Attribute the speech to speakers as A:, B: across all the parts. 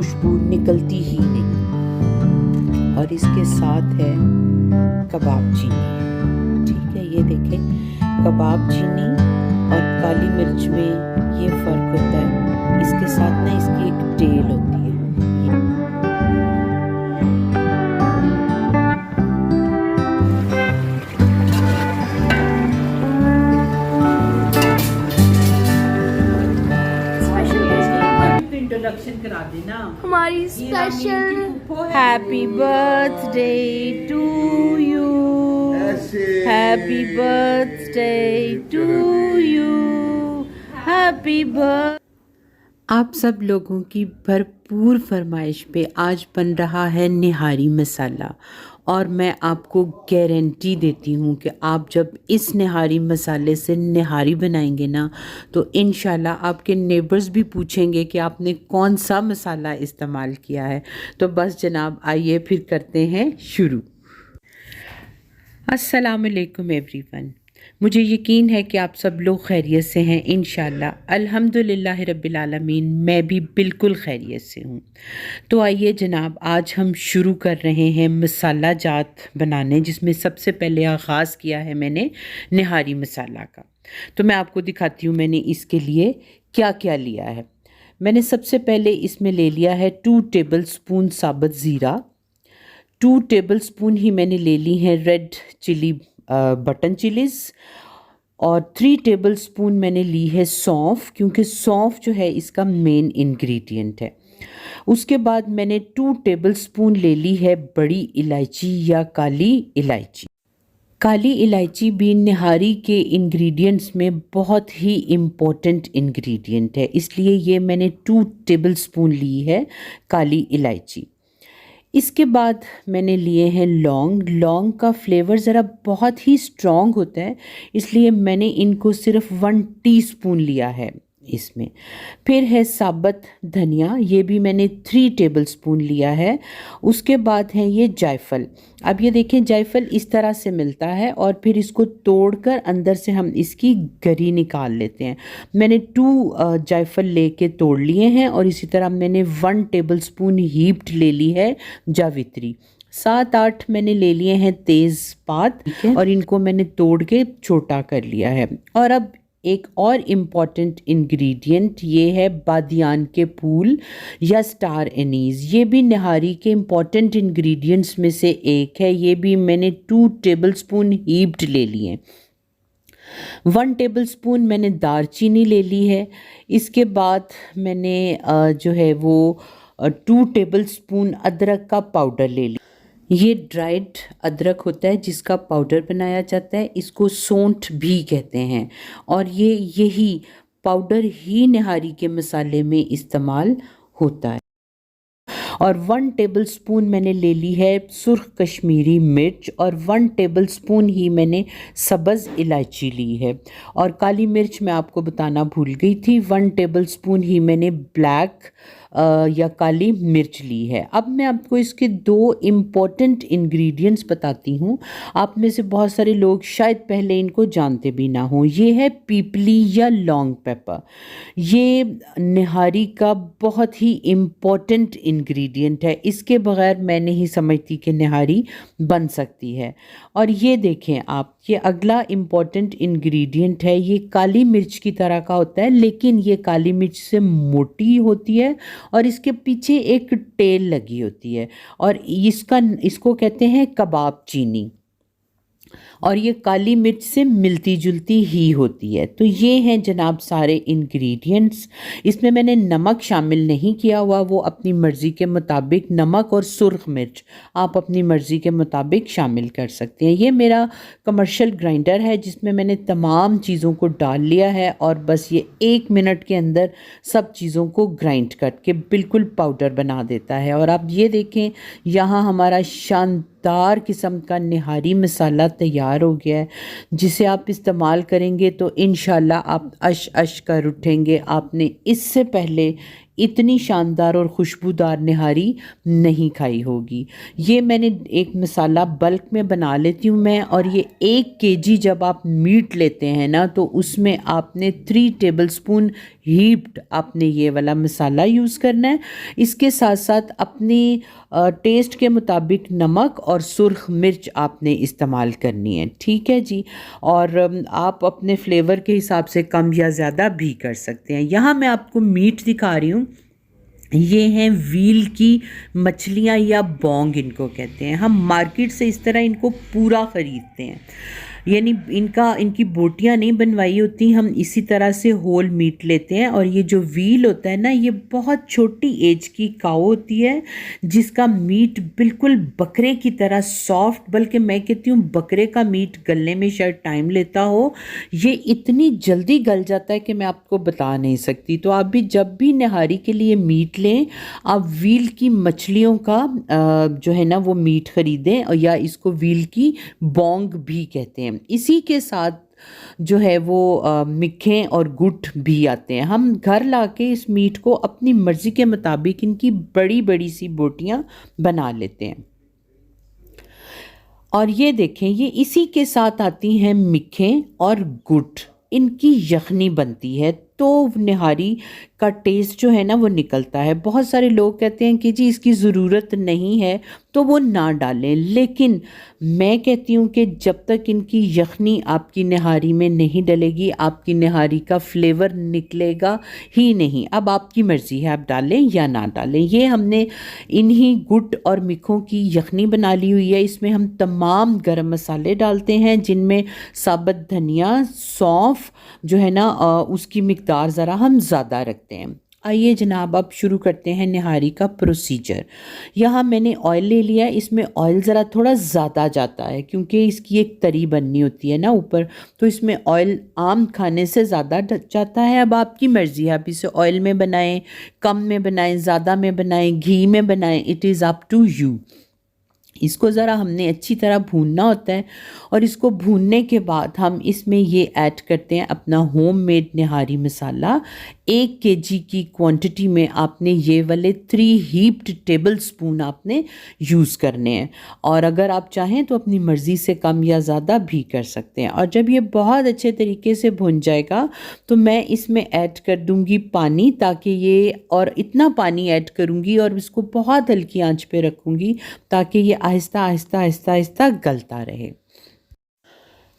A: खुशबू निकलती ही नहीं। और इसके साथ है कबाब चीनी। ठीक है, ये देखें, कबाब चीनी और काली मिर्च में ये फ़र्क होता है। इसके साथ ना इसकी एक टेल होती है। इंट्रोडक्शन करा देना
B: हमारी special.
A: Happy birthday to you, happy birthday to you, happy birthday. आप सब लोगों की भरपूर फरमाइश पे आज बन रहा है निहारी मसाला, और मैं आपको गारंटी देती हूँ कि आप जब इस निहारी मसाले से निहारी बनाएंगे ना, तो इंशाल्लाह आपके नेबर्स भी पूछेंगे कि आपने कौन सा मसाला इस्तेमाल किया है। तो बस जनाब, आइए फिर करते हैं शुरू। अस्सलामुअलैकुम एवरीवन। मुझे यकीन है कि आप सब लोग खैरियत से हैं इंशाल्लाह। अल्हम्दुलिल्लाह रब्बिल आलमीन, मैं भी बिल्कुल खैरियत से हूँ। तो आइए जनाब, आज हम शुरू कर रहे हैं मसाला जात बनाने, जिसमें सबसे पहले आगाज़ किया है मैंने निहारी मसाला का। तो मैं आपको दिखाती हूँ मैंने इसके लिए क्या क्या लिया है। मैंने सबसे पहले इसमें ले लिया है 2 टेबल स्पून साबुत ज़ीरा, 2 टेबल स्पून ही मैंने ले ली हैं रेड चिली बटन चिलीज़, और 3 टेबल स्पून मैंने ली है सौंफ, क्योंकि सौंफ जो है इसका मेन इंग्रेडिएंट है। उसके बाद मैंने 2 टेबल स्पून ले ली है बड़ी इलायची या काली इलायची। काली इलायची भी निहारी के इंग्रेडिएंट्स में बहुत ही इम्पोर्टेंट इंग्रेडिएंट है, इसलिए ये मैंने 2 टेबल स्पून ली है काली इलायची। इसके बाद मैंने लिए हैं लौंग। लौंग का फ्लेवर ज़रा बहुत ही स्ट्रॉन्ग होता है, इसलिए मैंने इनको सिर्फ 1 टीस्पून लिया है इसमें। फिर है साबुत धनिया, ये भी मैंने 3 टेबल स्पून लिया है। उसके बाद है ये जायफल। अब ये देखें, जायफल इस तरह से मिलता है और फिर इसको तोड़कर अंदर से हम इसकी गरी निकाल लेते हैं। मैंने 2 जायफल लेके तोड़ लिए हैं, और इसी तरह मैंने 1 टेबल स्पून हीप्ड ले ली है जावित्री। 7-8 मैंने ले लिए हैं तेज़पात, और इनको मैंने तोड़ के छोटा कर लिया है। और अब एक और इम्पॉर्टेंट इंग्रेडिएंट ये है बादियान के फूल या स्टार एनीज़। ये भी निहारी के इम्पॉर्टेंट इंग्रेडिएंट्स में से एक है। ये भी मैंने 2 टेबल स्पून हीप्ड ले लिए। 1 टेबल स्पून मैंने दालचीनी ले ली है। इसके बाद मैंने जो है वो 2 टेबल स्पून अदरक का पाउडर ले लिया। ये ड्राइड अदरक होता है जिसका पाउडर बनाया जाता है, इसको सौंठ भी कहते हैं, और यही पाउडर ही निहारी के मसाले में इस्तेमाल होता है। और 1 टेबल स्पून मैंने ले ली है सुर्ख कश्मीरी मिर्च, और 1 टेबल स्पून ही मैंने सब्ज़ इलायची ली है। और काली मिर्च मैं आपको बताना भूल गई थी, 1 टेबल स्पून ही मैंने ब्लैक या काली मिर्च ली है। अब मैं आपको इसके 2 इम्पॉर्टेंट इंग्रेडिएंट्स बताती हूँ। आप में से बहुत सारे लोग शायद पहले इनको जानते भी ना हो। ये है पीपली या लॉन्ग पेपर। ये निहारी का बहुत ही इम्पॉर्टेंट इंग्रेडिएंट है, इसके बगैर मैं नहीं समझती कि निहारी बन सकती है। और ये देखें आप, ये अगला इम्पॉर्टेंट इंग्रेडिएंट है। ये काली मिर्च की तरह का होता है, लेकिन ये काली मिर्च से मोटी होती है और इसके पीछे एक टेल लगी होती है, और इसको कहते हैं कबाब चीनी, और ये काली मिर्च से मिलती जुलती ही होती है। तो ये हैं जनाब सारे इंग्रेडिएंट्स। इसमें मैंने नमक शामिल नहीं किया हुआ, वो अपनी मर्ज़ी के मुताबिक, नमक और सुर्ख मिर्च आप अपनी मर्ज़ी के मुताबिक शामिल कर सकते हैं। ये मेरा कमर्शियल ग्राइंडर है जिसमें मैंने तमाम चीज़ों को डाल लिया है, और बस ये 1 मिनट के अंदर सब चीज़ों को ग्राइंड करके बिल्कुल पाउडर बना देता है। और आप ये देखें, यहाँ हमारा शानदार किस्म का निहारी मसाला तैयार हो गया है, जिसे आप इस्तेमाल करेंगे तो इंशाल्लाह आप अश अश कर उठेंगे। आपने इससे पहले इतनी शानदार और खुशबूदार निहारी नहीं खाई होगी। ये मैंने एक मसाला बल्क में बना लेती हूँ मैं, और ये 1 केजी जब आप मीट लेते हैं ना तो उसमें आपने 3 टेबलस्पून हीप्ड आपने ये वाला मसाला यूज़ करना है। इसके साथ साथ अपनी टेस्ट के मुताबिक नमक और सुर्ख मिर्च आपने इस्तेमाल करनी है, ठीक है जी। और आप अपने फ्लेवर के हिसाब से कम या ज़्यादा भी कर सकते हैं। यहाँ मैं आपको मीट दिखा रही हूँ। ये हैं व्हील की मछलियाँ या बोंग इनको कहते हैं। हम मार्केट से इस तरह इनको पूरा ख़रीदते हैं, यानी इनकी बोटियाँ नहीं बनवाई होती, हम इसी तरह से होल मीट लेते हैं। और ये जो व्हील होता है ना, ये बहुत छोटी एज की काऊ होती है जिसका मीट बिल्कुल बकरे की तरह सॉफ्ट, बल्कि मैं कहती हूँ बकरे का मीट गलने में शायद टाइम लेता हो, ये इतनी जल्दी गल जाता है कि मैं आपको बता नहीं सकती। तो आप भी जब भी निहारी के लिए मीट लें, आप व्हील की मछलियों का जो है ना वो मीट ख़रीदें, और या इसको व्हील की बोंग भी कहते हैं। इसी के साथ जो है वो मिखें और गुट भी आते हैं। हम घर लाके इस मीट को अपनी मर्ज़ी के मुताबिक इनकी बड़ी बड़ी सी बोटियां बना लेते हैं। और ये देखें, ये इसी के साथ आती हैं मिखें और गुट, इनकी यखनी बनती है तो निहारी का टेस्ट जो है ना वो निकलता है। बहुत सारे लोग कहते हैं कि जी इसकी ज़रूरत नहीं है तो वो ना डालें, लेकिन मैं कहती हूँ कि जब तक इनकी यखनी आपकी निहारी में नहीं डलेगी, आपकी निहारी का फ्लेवर निकलेगा ही नहीं। अब आपकी मर्ज़ी है, आप डालें या ना डालें। ये हमने इन्हीं गुट और मिखों की यखनी बना ली हुई है। इसमें हम तमाम गरम मसाले डालते हैं, जिनमें साबुत धनिया, सौंफ जो है ना उसकी मिकदार ज़रा हम ज़्यादा रखते हैं। आइए जनाब, अब शुरू करते हैं निहारी का प्रोसीजर। यहाँ मैंने ऑयल ले लिया है। इसमें ऑयल ज़रा थोड़ा ज़्यादा जाता है क्योंकि इसकी एक तरी बननी होती है ना ऊपर, तो इसमें ऑयल आम खाने से ज़्यादा जाता है। अब आपकी मर्ज़ी है, आप इसे ऑयल में बनाएं, कम में बनाएं, ज़्यादा में बनाएं, घी में बनाएं, it is up to you. इसको ज़रा हमने अच्छी तरह भूनना होता है, और इसको भूनने के बाद हम इसमें ये ऐड करते हैं अपना होममेड निहारी मसाला। 1 केजी की क्वांटिटी में आपने ये वाले 3 हीप्ड टेबल स्पून आपने यूज़ करने हैं, और अगर आप चाहें तो अपनी मर्ज़ी से कम या ज़्यादा भी कर सकते हैं। और जब ये बहुत अच्छे तरीके से भुन जाएगा तो मैं इसमें ऐड कर दूंगी पानी, ताकि ये, और इतना पानी ऐड करूंगी और इसको बहुत हल्की आंच पे रखूंगी ताकि ये आहिस्ता आहिस्ता आहिस्ता आहिस्ता गलता रहे।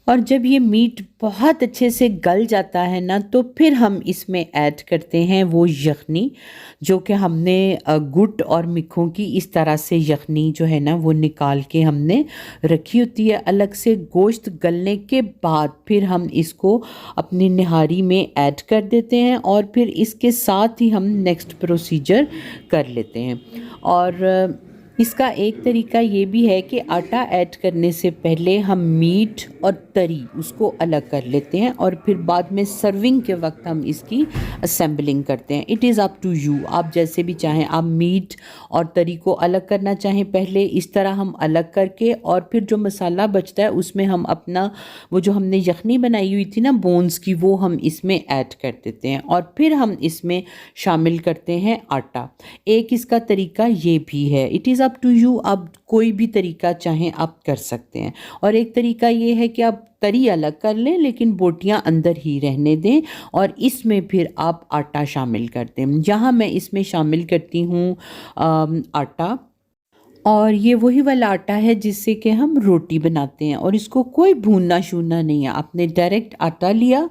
A: और जब ये मीट बहुत अच्छे से गल जाता है ना, तो फिर हम इसमें ऐड करते हैं वो यखनी, जो कि हमने गुट और मिखों की इस तरह से यखनी जो है ना वो निकाल के हमने रखी होती है अलग से। गोश्त गलने के बाद फिर हम इसको अपनी निहारी में ऐड कर देते हैं, और फिर इसके साथ ही हम नेक्स्ट प्रोसीजर कर लेते हैं। और इसका एक तरीका ये भी है कि आटा ऐड करने से पहले हम मीट और तरी उसको अलग कर लेते हैं, और फिर बाद में सर्विंग के वक्त हम इसकी असेंबलिंग करते हैं। It is up to you, आप जैसे भी चाहें। आप मीट और तरी को अलग करना चाहें पहले, इस तरह हम अलग करके, और फिर जो मसाला बचता है उसमें हम अपना वो जो हमने यखनी बनाई हुई थी ना बोन्स की, वो हम इसमें ऐड कर देते हैं, और फिर हम इसमें शामिल करते हैं आटा। एक इसका तरीका ये भी है, it is up to you, आप कोई भी तरीका चाहें आप कर सकते हैं। और एक तरीका ये है कि आप तरी अलग कर लें लेकिन बोटियां अंदर ही रहने दें, और इसमें फिर आप आटा शामिल कर दें। यहाँ मैं इसमें शामिल करती हूँ आटा, और ये वही वाला आटा है जिससे कि हम रोटी बनाते हैं, और इसको कोई भूनना शूनना नहीं है। आपने डायरेक्ट आटा लिया,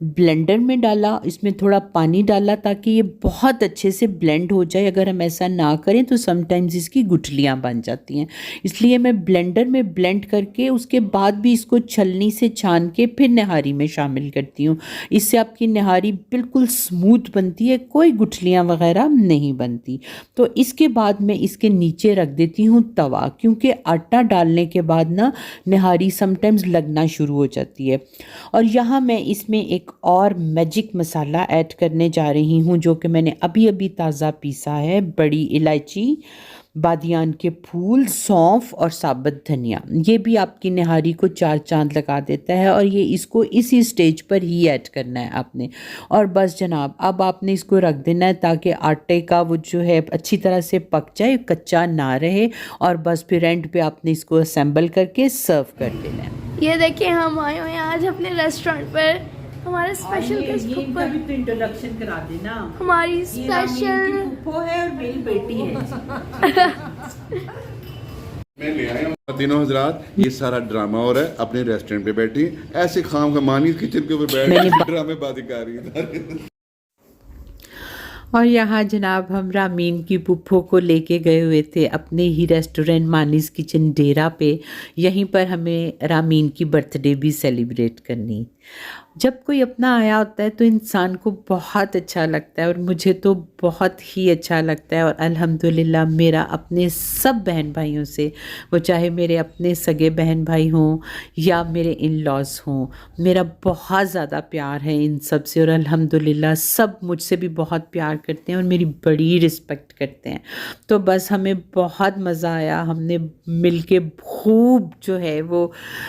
A: ब्लेंडर में डाला, इसमें थोड़ा पानी डाला ताकि ये बहुत अच्छे से ब्लेंड हो जाए। अगर हम ऐसा ना करें तो समटाइम्स इसकी गुठलियाँ बन जाती हैं, इसलिए मैं ब्लेंडर में ब्लेंड करके उसके बाद भी इसको छलनी से छान के फिर निहारी में शामिल करती हूँ। इससे आपकी निहारी बिल्कुल स्मूथ बनती है, कोई गुठलियाँ वगैरह नहीं बनती। तो इसके बाद मैं इसके नीचे रख देती हूँ तवा, क्योंकि आटा डालने के बाद ना निहारी समटाइम्स लगना शुरू हो जाती है। और यहाँ मैं इसमें एक और मैजिक मसाला ऐड करने जा रही हूँ, जो कि मैंने अभी अभी ताज़ा पीसा है, बड़ी इलायची, बादियान के फूल, सौंफ और साबुत धनिया। ये भी आपकी निहारी को 4 चांद लगा देता है और ये इसको इसी स्टेज पर ही ऐड करना है आपने। और बस जनाब अब आपने इसको रख देना है ताकि आटे का वो जो है अच्छी तरह से पक जाए, कच्चा ना रहे। और बस फिर एंड पे आपने इसको असेंबल करके सर्व कर देना है।
B: ये देखिए हम आए हुए हैं आज अपने रेस्टोरेंट पर हमारे स्पेशल गेस्ट पर।
A: भी तो इंट्रोडक्शन करा देना।
B: हमारी स्पेशल
A: फूफो है और मेरी बेटी है।
C: मैं ले आया हूँ तीनों हजरात, ये सारा ड्रामा हो रहा है अपने रेस्टोरेंट पे बैठी ऐसे खाम खमानी किचन के ऊपर बैठ ड्रामेबाजी कर रही है।
A: और यहाँ जनाब हम रामीन की पुप्पो को लेके गए हुए थे अपने ही रेस्टोरेंट मानीस किचन डेरा पे। यहीं पर हमें रामीन की बर्थडे भी सेलिब्रेट करनी। जब कोई अपना आया होता है तो इंसान को बहुत अच्छा लगता है और मुझे तो बहुत ही अच्छा लगता है। और अल्हम्दुलिल्लाह मेरा अपने सब बहन भाइयों से, वो चाहे मेरे अपने सगे बहन भाई हों या मेरे इन लॉज हों, मेरा बहुत ज़्यादा प्यार है इन सब से। और अल्हम्दुलिल्लाह सब मुझसे भी बहुत प्यार करते हैं और मेरी बड़ी रिस्पेक्ट करते हैं। तो बस हमें बहुत मज़ा आया, हमने मिल के खूब जो है वो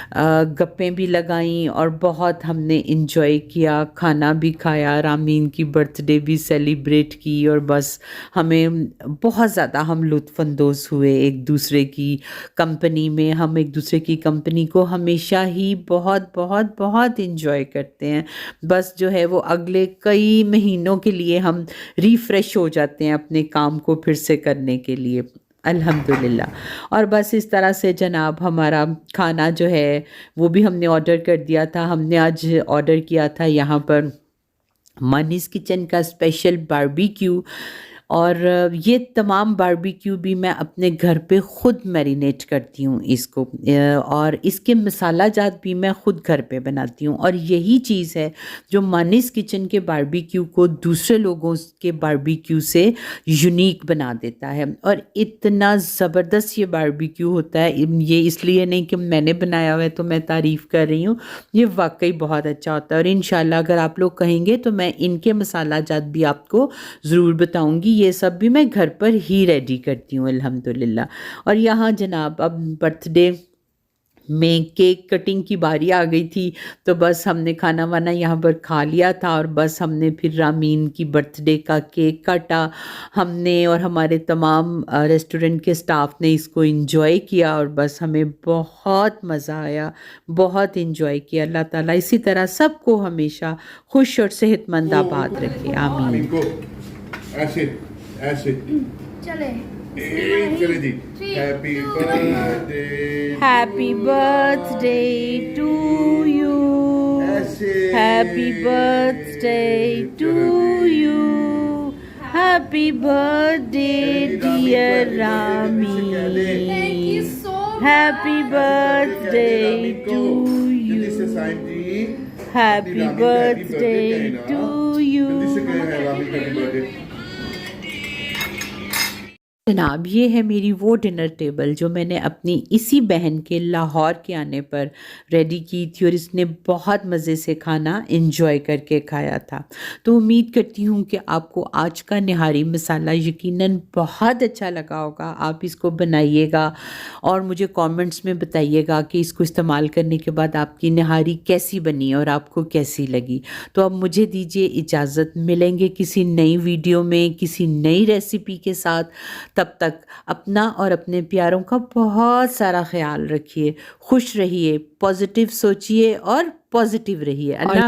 A: गप्पें भी लगाईं और बहुत हमने इंजॉय किया, खाना भी खाया, रामीन की बर्थडे भी सेलिब्रेट की। और बस हमें बहुत ज़्यादा हम लुत्फ़अंदोज़ हुए एक दूसरे की कंपनी में। हम एक दूसरे की कंपनी को हमेशा ही बहुत बहुत बहुत इंजॉय करते हैं। बस जो है वो अगले कई महीनों के लिए हम रिफ़्रेश हो जाते हैं अपने काम को फिर से करने के लिए, अल्हम्दुलिल्लाह। और बस इस तरह से जनाब हमारा खाना जो है वो भी हमने ऑर्डर कर दिया था। हमने आज ऑर्डर किया था यहाँ पर मानीस किचन का स्पेशल बारबेक्यू। और ये तमाम बारबेक्यू भी मैं अपने घर पे ख़ुद मैरिनेट करती हूँ इसको, और इसके मसाला जात भी मैं ख़ुद घर पे बनाती हूँ। और यही चीज़ है जो मानीस किचन के बारबेक्यू को दूसरे लोगों के बारबेक्यू से यूनिक बना देता है। और इतना ज़बरदस्त ये बारबेक्यू होता है, ये इसलिए नहीं कि मैंने बनाया हुआ है तो मैं तारीफ़ कर रही हूँ, ये वाकई बहुत अच्छा होता है। और इंशाल्लाह अगर आप लोग कहेंगे तो मैं इनके मसाला जात भी आपको ज़रूर बताऊँगी। ये सब भी मैं घर पर ही रेडी करती हूँ अल्हम्दुलिल्लाह। और यहाँ जनाब अब बर्थडे में केक कटिंग की बारी आ गई थी, तो बस हमने खाना वाना यहाँ पर खा लिया था और बस हमने फिर रामीन की बर्थडे का केक काटा हमने, और हमारे तमाम रेस्टोरेंट के स्टाफ ने इसको एंजॉय किया और बस हमें बहुत मज़ा आया, बहुत एंजॉय किया। अल्लाह ताला इसी तरह सबको हमेशा खुश और सेहतमंद आबाद रखे, आमीन।
C: इनको ऐसे ऐसे
B: चले
C: चले जी। Happy birthday,
A: happy birthday to you,
C: ऐसे
A: happy birthday to you, happy birthday dear Rami,
B: thank you so
A: happy birthday to you,
C: जिससे Saim ji
A: happy birthday to you.
C: जिससे कहे है रामी का बर्थडे।
A: जनाब ये है मेरी वो डिनर टेबल जो मैंने अपनी इसी बहन के लाहौर के आने पर रेडी की थी और इसने बहुत मज़े से खाना एंजॉय करके खाया था। तो उम्मीद करती हूँ कि आपको आज का निहारी मसाला यकीनन बहुत अच्छा लगा होगा। आप इसको बनाइएगा और मुझे कमेंट्स में बताइएगा कि इसको इस्तेमाल करने के बाद आपकी निहारी कैसी बनी और आपको कैसी लगी। तो अब मुझे दीजिए इजाज़त, मिलेंगे किसी नई वीडियो में किसी नई रेसिपी के साथ। तब तक अपना और अपने प्यारों का बहुत सारा ख्याल रखिए, खुश रहिए, पॉजिटिव सोचिए और पॉजिटिव रहिए। अल्लाह